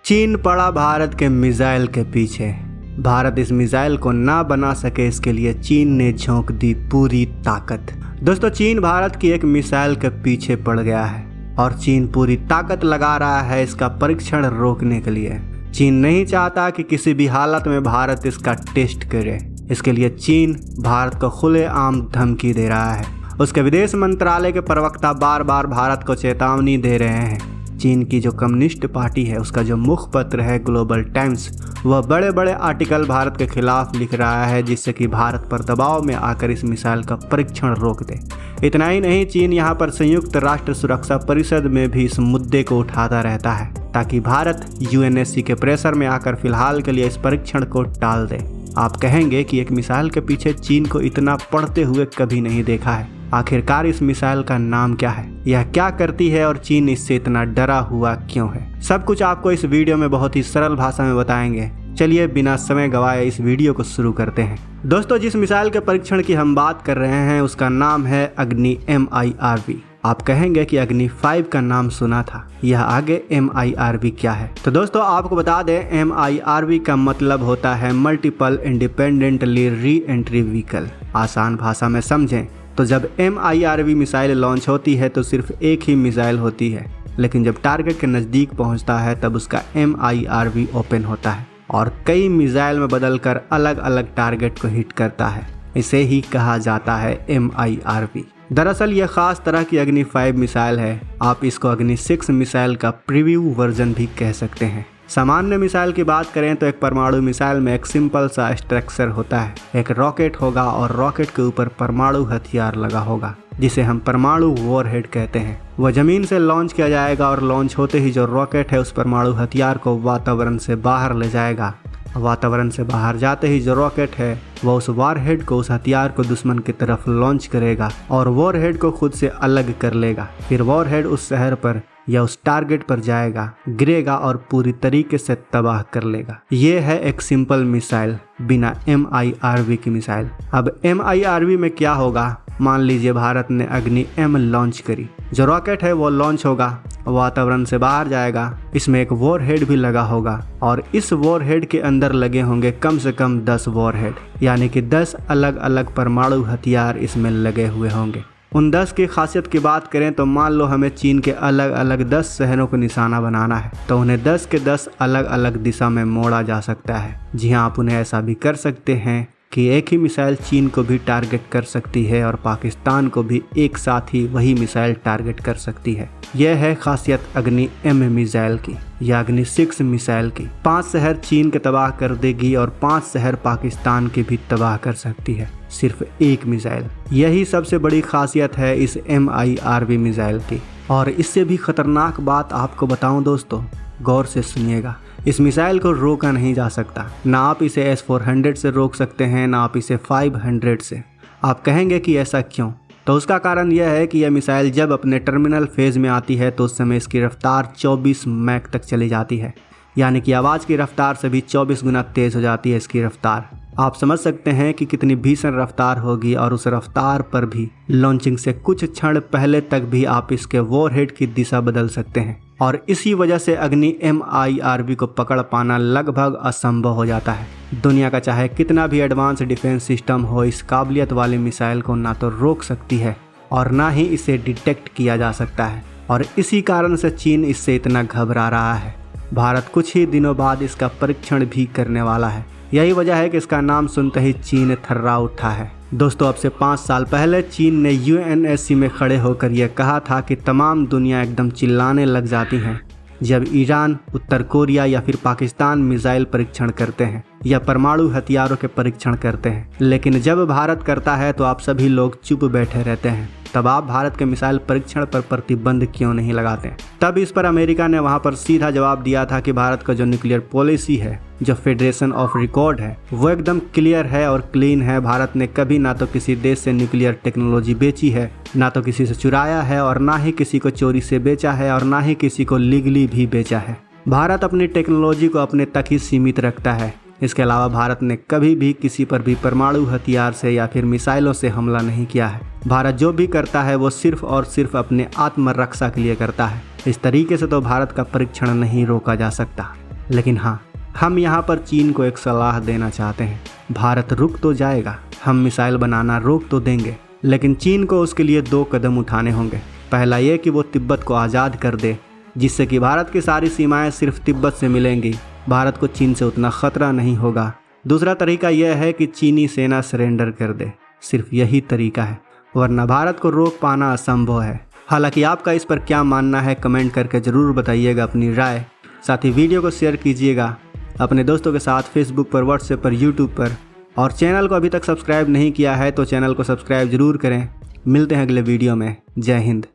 चीन पड़ा भारत के मिसाइल के पीछे। भारत इस मिसाइल को ना बना सके, इसके लिए चीन ने झोंक दी पूरी ताकत। दोस्तों, चीन भारत की एक मिसाइल के पीछे पड़ गया है और चीन पूरी ताकत लगा रहा है इसका परीक्षण रोकने के लिए। चीन नहीं चाहता कि किसी भी हालत में भारत इसका टेस्ट करे। इसके लिए चीन भारत को खुलेआम धमकी दे रहा है। उसके विदेश मंत्रालय के प्रवक्ता बार बार भारत को चेतावनी दे रहे हैं। चीन की जो कम्युनिस्ट पार्टी है, उसका जो मुखपत्र है ग्लोबल टाइम्स, वह बड़े बड़े आर्टिकल भारत के खिलाफ लिख रहा है, जिससे कि भारत पर दबाव में आकर इस मिसाइल का परीक्षण रोक दे। इतना ही नहीं, चीन यहाँ पर संयुक्त राष्ट्र सुरक्षा परिषद में भी इस मुद्दे को उठाता रहता है ताकि भारत यूएनएससी के प्रेशर में आकर फिलहाल के लिए इस परीक्षण को टाल दे। आप कहेंगे कि एक मिसाइल के पीछे चीन को इतना पड़ते हुए कभी नहीं देखा है। आखिरकार इस मिसाइल का नाम क्या है, यह क्या करती है और चीन इससे इतना डरा हुआ क्यों है? सब कुछ आपको इस वीडियो में बहुत ही सरल भाषा में बताएंगे। चलिए बिना समय गवाए इस वीडियो को शुरू करते हैं। दोस्तों, जिस मिसाइल के परीक्षण की हम बात कर रहे हैं उसका नाम है अग्नि MIRV। आप कहेंगे कि अग्नि 5 का नाम सुना था, यह आगे MIRV क्या है? तो दोस्तों, आपको बता दें, MIRV का मतलब होता है multiple independently re entry vehicle. आसान भाषा में समझें तो जब MIRV मिसाइल लॉन्च होती है तो सिर्फ एक ही मिसाइल होती है, लेकिन जब टारगेट के नज़दीक पहुंचता है तब उसका MIRV ओपन होता है और कई मिसाइल में बदलकर अलग अलग टारगेट को हिट करता है। इसे ही कहा जाता है MIRV। दरअसल यह खास तरह की अग्नि 5 मिसाइल है। आप इसको अग्नि 6 मिसाइल का प्रीव्यू वर्जन भी कह सकते हैं। सामान्य मिसाइल की बात करें तो एक परमाणु मिसाइल में एक सिंपल सा स्ट्रक्चर होता है। एक रॉकेट होगा और रॉकेट के ऊपर परमाणु हथियार लगा होगा, जिसे हम परमाणु वॉरहेड कहते हैं। वह जमीन से लॉन्च किया जाएगा और लॉन्च होते ही जो रॉकेट है उस परमाणु हथियार को वातावरण से बाहर ले जाएगा। वातावरण से बाहर जाते ही जो रॉकेट है वह उस वॉरहेड को, उस हथियार को दुश्मन की तरफ लॉन्च करेगा और वॉरहेड को खुद से अलग कर लेगा। फिर वॉरहेड उस शहर पर या उस टारगेट पर जाएगा, गिरेगा और पूरी तरीके से तबाह कर लेगा। ये है एक सिंपल मिसाइल, बिना MIRV की मिसाइल। अब MIRV में क्या होगा? मान लीजिए भारत ने अग्नि M लॉन्च करी। जो रॉकेट है वो लॉन्च होगा, वातावरण से बाहर जाएगा। इसमें एक वॉरहेड भी लगा होगा और इस वॉरहेड के अंदर लगे होंगे कम से कम 10 वॉरहेड, यानी कि 10 अलग अलग परमाणु हथियार इसमें लगे हुए होंगे। उन 10 की खासियत की बात करें तो मान लो हमें चीन के अलग अलग 10 शहरों को निशाना बनाना है, तो उन्हें 10 के 10 अलग अलग दिशा में मोड़ा जा सकता है। जी हाँ, आप उन्हें ऐसा भी कर सकते हैं कि एक ही मिसाइल चीन को भी टारगेट कर सकती है और पाकिस्तान को भी एक साथ ही वही मिसाइल टारगेट कर सकती है। यह है खासियत अग्नि M मिसाइल की या अग्नि 6 मिसाइल की। 5 शहर चीन के तबाह कर देगी और 5 शहर पाकिस्तान के भी तबाह कर सकती है, सिर्फ एक मिसाइल। यही सबसे बड़ी खासियत है इस MIRV मिसाइल की। और इससे भी खतरनाक बात आपको बताऊं दोस्तों, गौर से सुनिएगा। इस मिसाइल को रोका नहीं जा सकता। ना आप इसे S-400 से रोक सकते हैं, ना आप इसे 500 से। आप कहेंगे कि ऐसा क्यों? तो उसका कारण यह है कि यह मिसाइल जब अपने टर्मिनल फेज में आती है तो उस समय इसकी रफ्तार 24 मैक तक चली जाती है, यानी कि आवाज़ की रफ्तार से भी 24 गुना तेज़ हो जाती है इसकी रफ्तार। आप समझ सकते हैं कि कितनी भीषण रफ्तार होगी। और उस रफ्तार पर भी लॉन्चिंग से कुछ क्षण पहले तक भी आप इसके वॉरहेड की दिशा बदल सकते हैं और इसी वजह से अग्नि MIRV को पकड़ पाना लगभग असंभव हो जाता है। दुनिया का चाहे कितना भी एडवांस डिफेंस सिस्टम हो, इस काबिलियत वाली मिसाइल को ना तो रोक सकती है और ना ही इसे डिटेक्ट किया जा सकता है। और इसी कारण से चीन इससे इतना घबरा रहा है। भारत कुछ ही दिनों बाद इसका परीक्षण भी करने वाला है। यही वजह है कि इसका नाम सुनते ही चीन थर्रा उठा है। दोस्तों, अब से 5 साल पहले चीन ने UNSC में खड़े होकर यह कहा था कि तमाम दुनिया एकदम चिल्लाने लग जाती है जब ईरान, उत्तर कोरिया या फिर पाकिस्तान मिसाइल परीक्षण करते हैं या परमाणु हथियारों के परीक्षण करते हैं। लेकिन जब भारत करता है तो आप सभी लोग चुप बैठे रहते हैं। तब आप भारत के मिसाइल परीक्षण पर प्रतिबंध क्यों नहीं लगाते? तब इस पर अमेरिका ने वहां पर सीधा जवाब दिया था कि भारत का जो न्यूक्लियर पॉलिसी है, जो फेडरेशन ऑफ रिकॉर्ड है, वो एकदम क्लियर है और क्लीन है। भारत ने कभी ना तो किसी देश से न्यूक्लियर टेक्नोलॉजी बेची है, ना तो किसी से चुराया है और ना ही किसी को चोरी से बेचा है और ना ही किसी को लीगली भी बेचा है। भारत अपनी टेक्नोलॉजी को अपने तक ही सीमित रखता है। इसके अलावा भारत ने कभी भी किसी पर भी परमाणु हथियार से या फिर मिसाइलों से हमला नहीं किया है। भारत जो भी करता है वो सिर्फ और सिर्फ अपने आत्मरक्षा के लिए करता है। इस तरीके से तो भारत का परीक्षण नहीं रोका जा सकता। लेकिन हाँ, हम यहाँ पर चीन को एक सलाह देना चाहते हैं। भारत रुक तो जाएगा, हम मिसाइल बनाना रोक तो देंगे, लेकिन चीन को उसके लिए 2 कदम उठाने होंगे। पहला ये कि वो तिब्बत को आज़ाद कर दे, जिससे कि भारत की सारी सीमाएं सिर्फ तिब्बत से मिलेंगी। भारत को चीन से उतना खतरा नहीं होगा। दूसरा तरीका यह है कि चीनी सेना सरेंडर कर दे। सिर्फ यही तरीका है, वरना भारत को रोक पाना असंभव है। हालांकि आपका इस पर क्या मानना है कमेंट करके ज़रूर बताइएगा अपनी राय। साथ ही वीडियो को शेयर कीजिएगा अपने दोस्तों के साथ, फेसबुक पर, व्हाट्सएप पर, यूट्यूब पर। और चैनल को अभी तक सब्सक्राइब नहीं किया है तो चैनल को सब्सक्राइब ज़रूर करें। मिलते हैं अगले वीडियो में। जय हिंद।